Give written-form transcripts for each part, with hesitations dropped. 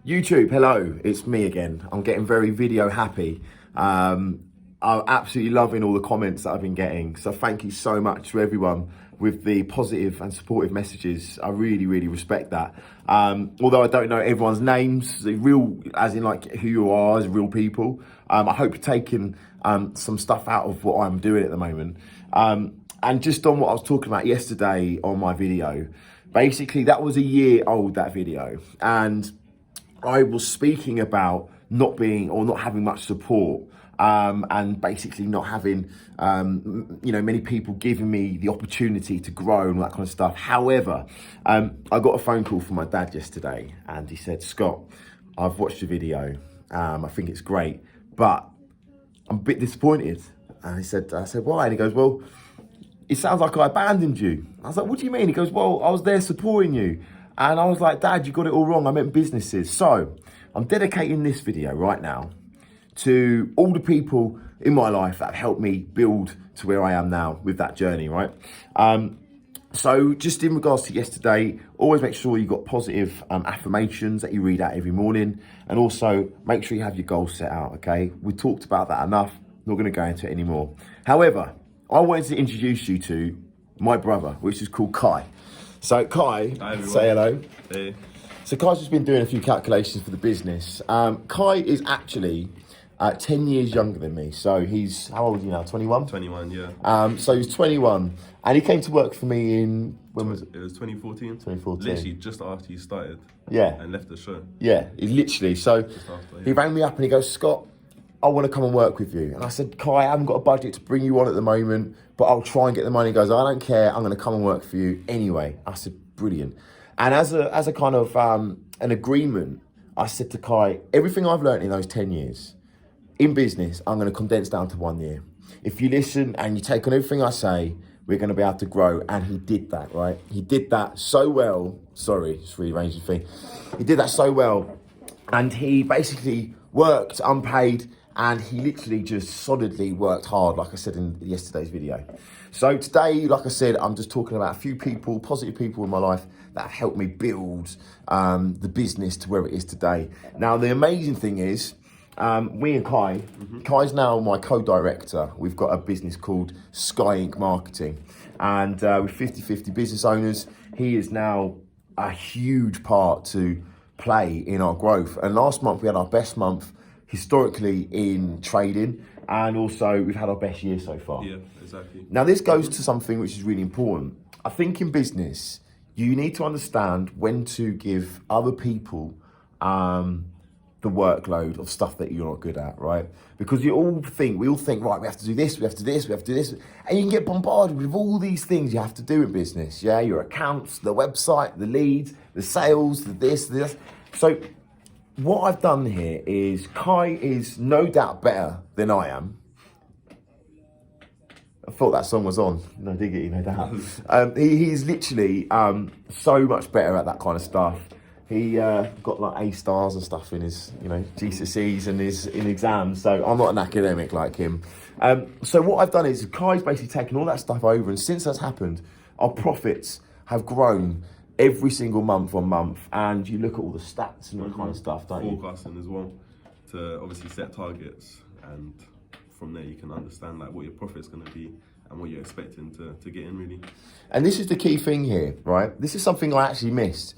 YouTube, hello, it's me again. I'm getting very video happy. I'm absolutely loving all the comments that I've been getting. So thank you so much to everyone with the positive and supportive messages. I really, really respect that. Although I don't know everyone's names, the real, as in like who you are as real people. I hope you're taking some stuff out of what I'm doing at the moment. And just on what I was talking about yesterday on my video, basically that was a year old, that video. And I was speaking about not being or not having much support, and basically not having, many people giving me the opportunity to grow and all that kind of stuff. However, I got a phone call from my dad yesterday and he said, Scott, I've watched your video. I think it's great, but I'm a bit disappointed. And I said, why? And he goes, well, it sounds like I abandoned you. I was like, what do you mean? He goes, well, I was there supporting you. And I was like, Dad, you got it all wrong. I meant businesses. So I'm dedicating this video right now to all the people in my life that have helped me build to where I am now with that journey, right? So just in regards to yesterday, always make sure you've got positive affirmations that you read out every morning. And also make sure you have your goals set out, okay? We talked about that enough. Not going to go into it anymore. However, I wanted to introduce you to my brother, which is called Kai. So Kai, say hello. Hey. So Kai's just been doing a few calculations for the business. Kai is actually 10 years younger than me. So he's, how old are you now, 21? 21, yeah. So he's 21 and he came to work for me in, when was it? It was 2014. 2014. Literally just after you started. Yeah. And left the show. Yeah, he literally. So Just after, yeah. he rang me up and he goes, Scott, I want to come and work with you. And I said, Kai, I haven't got a budget to bring you on at the moment, but I'll try and get the money. He goes, I don't care. I'm going to come and work for you anyway. I said, brilliant. And as a kind of an agreement, I said to Kai, everything I've learned in those 10 years in business, I'm going to condense down to 1 year. If you listen and you take on everything I say, we're going to be able to grow. And he did that, right? He did that so well. Sorry, just rearranged the thing. He did that so well. And he basically worked unpaid. And he literally just solidly worked hard, like I said in yesterday's video. So today, like I said, I'm just talking about a few people, positive people in my life that have helped me build the business to where it is today. Now, the amazing thing is, me and Kai, Kai's now my co-director. We've got a business called Sky Inc. Marketing. And with 50-50 business owners, he is now a huge part to play in our growth. And last month, we had our best month historically in trading, and also we've had our best year so far. Yeah, exactly. Now this goes to something which is really important. I think in business, you need to understand when to give other people the workload of stuff that you're not good at, right? Because we all think, right, we have to do this, we have to do this, we have to do this. And you can get bombarded with all these things you have to do in business. Yeah, your accounts, the website, the leads, the sales, the this. So what I've done here is Kai is no doubt better than I am. I thought that song was on. No diggity, no doubt. He's literally so much better at that kind of stuff. He got like A stars and stuff in his, GCSEs and in exams. So I'm not an academic like him. So what I've done is Kai's basically taken all that stuff over, and since that's happened, our profits have grown every single month on month, and you look at all the stats and all that kind of stuff, don't you? Forecasting as well, to obviously set targets, and from there you can understand like what your profit's going to be and what you're expecting to get in, really. And this is the key thing here, right? This is something I actually missed.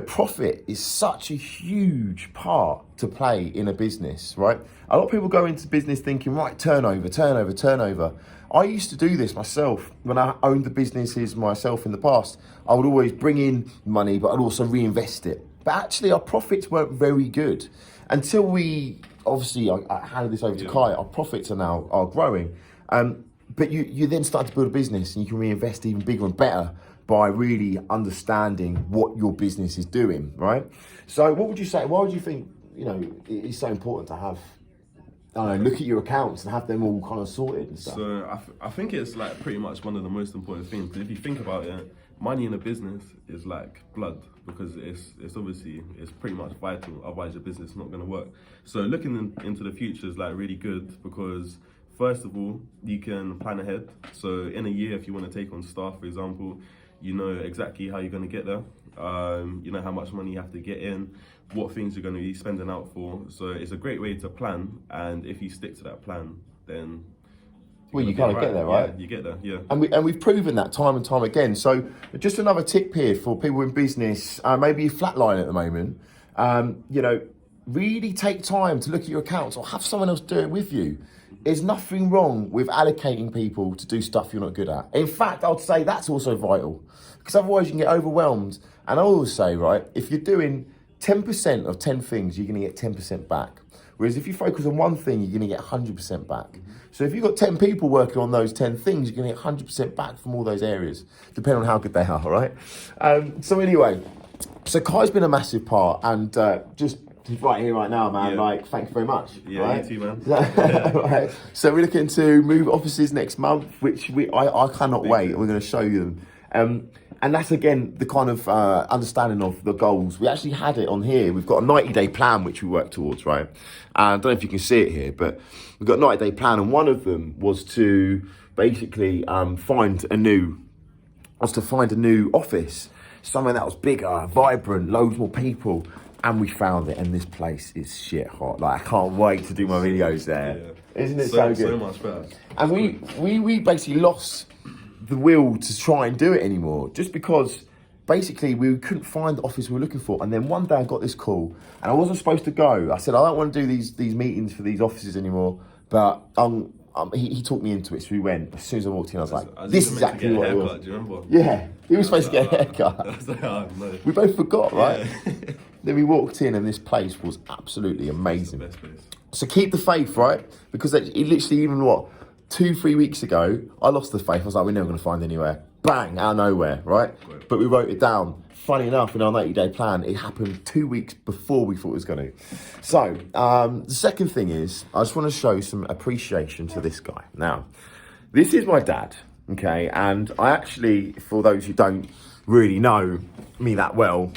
Profit is such a huge part to play in a business, right? A lot of people go into business thinking, right, turnover. I used to do this myself when I owned the businesses myself in the past. I would always bring in money, but I'd also reinvest it. But actually our profits weren't very good until we, obviously I handed this over to Kai, our profits are growing. But you then start to build a business and you can reinvest even bigger and better by really understanding what your business is doing, right? So what would you say, why would you think, it's so important to have, look at your accounts and have them all kind of sorted and stuff? So I think it's like pretty much one of the most important things. Because if you think about it, money in a business is like blood, because it's obviously, it's pretty much vital, otherwise your business is not going to work. So looking into the future is like really good, because first of all, you can plan ahead. So in a year, if you want to take on staff, for example, you know exactly how you're going to get there. You know how much money you have to get in, what things you're going to be spending out for. So it's a great way to plan, and if you stick to that plan, then well, you kind of get there, right? Yeah, you get there, yeah. And we've proven that time and time again. So just another tip here for people in business, maybe you flatline at the moment, you know, really take time to look at your accounts or have someone else do it with you. There's nothing wrong with allocating people to do stuff you're not good at. In fact, I would say that's also vital, because otherwise you can get overwhelmed. And I always say, right, if you're doing 10% of 10 things, you're going to get 10% back. Whereas if you focus on one thing, you're going to get 100% back. So if you've got 10 people working on those 10 things, you're going to get 100% back from all those areas, depending on how good they are, right? So anyway, so Kai's been a massive part, and just right here, right now, man, like, thank you very much. Yeah, right? you too, man. Right. So we're looking to move offices next month, which I cannot wait. We're going to show you them. And that's, again, the kind of understanding of the goals. We actually had it on here. We've got a 90-day plan, which we work towards, right? I don't know if you can see it here, but we've got a 90-day plan. And one of them was to basically find a new office, somewhere that was bigger, vibrant, loads more people. And we found it, and this place is shit hot. Like, I can't wait to do my videos there. Yeah. Isn't it so good? So much better. And we basically lost the will to try and do it anymore, just because basically we couldn't find the office we were looking for. And then one day I got this call, and I wasn't supposed to go. I said, I don't want to do these meetings for these offices anymore. But he talked me into it, so we went. As soon as I walked in, I was like, this is exactly what it was. Do you remember? Yeah, he was supposed to get a haircut. I was like, oh, no. We both forgot, right? Yeah. Then we walked in, and this place was absolutely amazing. It's the best place. So keep the faith, right? Because it literally, even 2-3 weeks ago, I lost the faith. I was like, we're never going to find anywhere. Bang, out of nowhere, right? But we wrote it down. Funny enough, in our 90-day plan, it happened 2 weeks before we thought it was going to. So the second thing is, I just want to show some appreciation to this guy. Now, this is my dad, okay? And I actually, for those who don't really know me that well,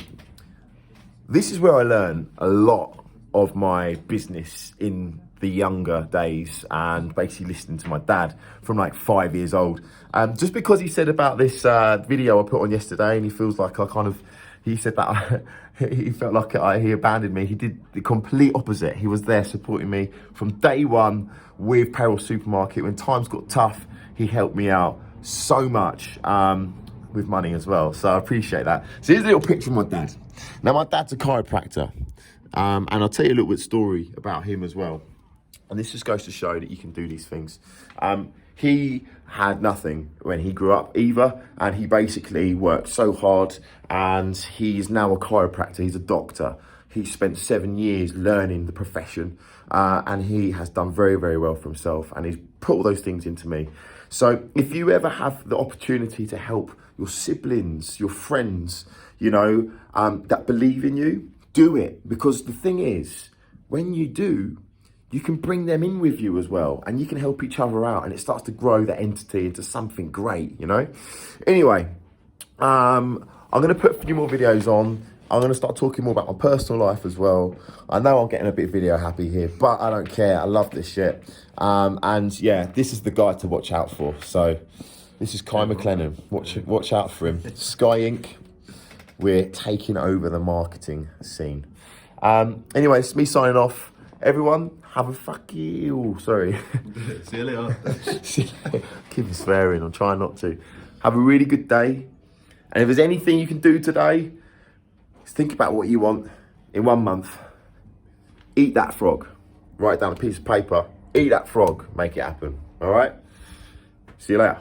this is where I learned a lot of my business in the younger days, and basically listening to my dad from like 5 years old. Just because he said about this video I put on yesterday, and he feels like he said that he felt like he abandoned me. He did the complete opposite. He was there supporting me from day one with Peril Supermarket. When times got tough, he helped me out so much with money as well. So I appreciate that. So here's a little picture of my dad. Now, my dad's a chiropractor, and I'll tell you a little bit story about him as well. And this just goes to show that you can do these things. He had nothing when he grew up either, and he basically worked so hard, and he's now a chiropractor. He's a doctor. He spent 7 years learning the profession, and he has done very, very well for himself, and he's put all those things into me. So if you ever have the opportunity to help your siblings, your friends, that believe in you, do it. Because the thing is, when you do, you can bring them in with you as well, and you can help each other out, and it starts to grow that entity into something great, Anyway, I'm going to put a few more videos on. I'm going to start talking more about my personal life as well. I know I'm getting a bit video happy here, but I don't care. I love this shit. And yeah, this is the guy to watch out for. So this is Kai McLennan. Watch out for him. Sky Inc. We're taking over the marketing scene. Anyway, it's me signing off. Everyone, have a sorry. See you later. Keep swearing, I'm trying not to. Have a really good day. And if there's anything you can do today, just think about what you want in 1 month. Eat that frog. Write down a piece of paper. Eat that frog. Make it happen. All right? See you later.